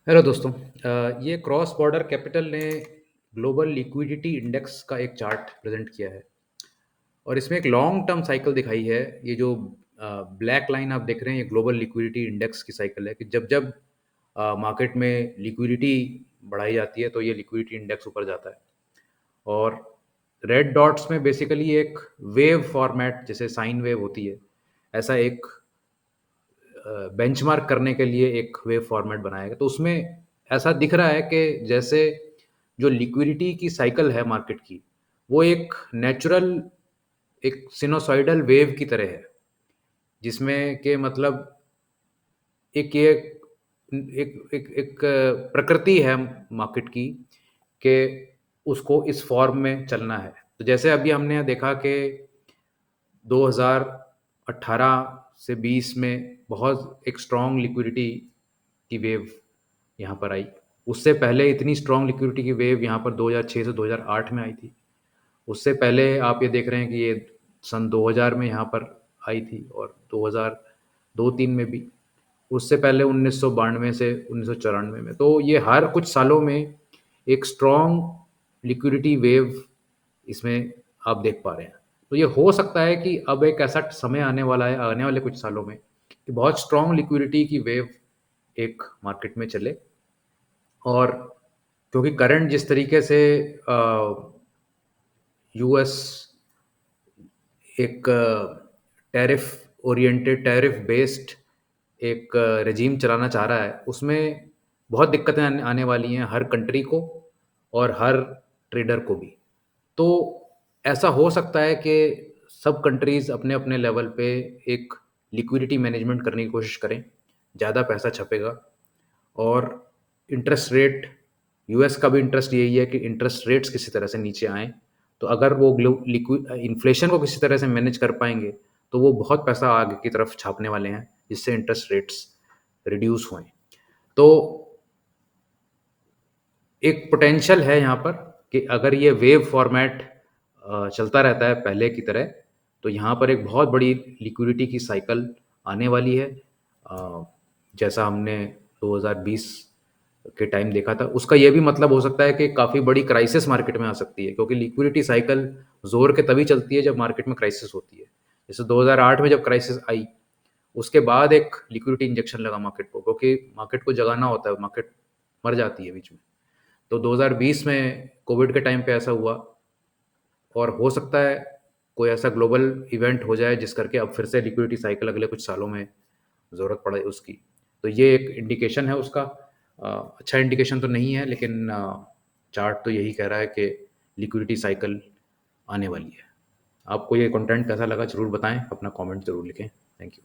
Hello दोस्तों। ये cross border capital ने ग्लोबल लिक्विडिटी इंडेक्स का एक चार्ट प्रेजेंट किया है और इसमें एक लॉन्ग टर्म साइकिल दिखाई है। ये जो ब्लैक लाइन आप देख रहे हैं, ये ग्लोबल लिक्विडिटी इंडेक्स की साइकिल है कि जब जब मार्केट में लिक्विडिटी बढ़ाई जाती है तो ये लिक्विडिटी इंडेक्स ऊपर जाता है। और रेड डॉट्स में बेसिकली एक वेव फॉर्मेट, जैसे साइन वेव होती है, ऐसा एक बेंचमार्क करने के लिए एक वेव फॉर्मेट बनाया गया। तो उसमें ऐसा दिख रहा है कि जैसे जो लिक्विडिटी की साइकिल है मार्केट की, वो एक नेचुरल, एक सिनोसॉइडल वेव की तरह है, जिसमें के मतलब एक ये एक एक एक प्रकृति है मार्केट की कि उसको इस फॉर्म में चलना है। तो जैसे अभी हमने देखा कि 2018 से 20 में बहुत एक स्ट्रॉन्ग लिक्विडिटी की वेव यहाँ पर आई। उससे पहले इतनी स्ट्रॉन्ग लिक्विडिटी की वेव यहाँ पर 2006 से 2008 में आई थी। उससे पहले आप ये देख रहे हैं कि ये सन 2000 में यहाँ पर आई थी और 2002-3 में भी। उससे पहले 1992 से 1994 में। तो ये हर कुछ सालों में एक स्ट्रॉन्ग लिक्विडिटी वेव इसमें आप देख पा रहे हैं। तो ये हो सकता है कि अब एक ऐसा समय आने वाला है, आने वाले कुछ सालों में, कि बहुत स्ट्रॉन्ग लिक्विडिटी की वेव एक मार्केट में चले। और क्योंकि करंट जिस तरीके से यूएस एक टैरिफ ओरिएंटेड, टैरिफ बेस्ड एक रेजीम चलाना चाह रहा है, उसमें बहुत दिक्कतें आने आने वाली हैं हर कंट्री को और हर ट्रेडर को भी। तो ऐसा हो सकता है कि सब कंट्रीज़ अपने-अपने लेवल पे एक लिक्विडिटी मैनेजमेंट करने की कोशिश करें। ज़्यादा पैसा छपेगा और इंटरेस्ट रेट, यूएस का भी इंटरेस्ट यही है कि इंटरेस्ट रेट्स किसी तरह से नीचे आएँ। तो अगर वो इन्फ्लेशन को किसी तरह से मैनेज कर पाएँगे, तो वो बहुत पैसा आगे की तरफ छापने वाले हैं, जिससे इंटरेस्ट रेट्स रिड्यूस होएँ। तो एक पोटेंशियल है यहाँ पर कि अगर ये वेव फॉर्मेट चलता रहता है पहले की तरह, तो यहाँ पर एक बहुत बड़ी लिक्विडिटी की साइकिल आने वाली है। जैसा हमने 2020 के टाइम देखा था, उसका ये भी मतलब हो सकता है कि काफ़ी बड़ी क्राइसिस मार्केट में आ सकती है, क्योंकि लिक्विडिटी साइकिल ज़ोर के तभी चलती है जब मार्केट में क्राइसिस होती है। जैसे 2008 में जब क्राइसिस आई, उसके बाद एक लिक्विडिटी इंजेक्शन लगा मार्केट को, क्योंकि मार्केट को जगाना होता है, मार्केट मर जाती है बीच में। तो 2020 में कोविड के टाइम पे ऐसा हुआ और हो सकता है कोई ऐसा ग्लोबल इवेंट हो जाए जिस करके अब फिर से लिक्विडिटी साइकिल अगले कुछ सालों में ज़रूरत पड़े उसकी। तो ये एक इंडिकेशन है उसका। अच्छा इंडिकेशन तो नहीं है, लेकिन चार्ट तो यही कह रहा है कि लिक्विडिटी साइकिल आने वाली है। आपको ये कंटेंट कैसा लगा ज़रूर बताएँ, अपना कमेंट ज़रूर लिखें। Thank you.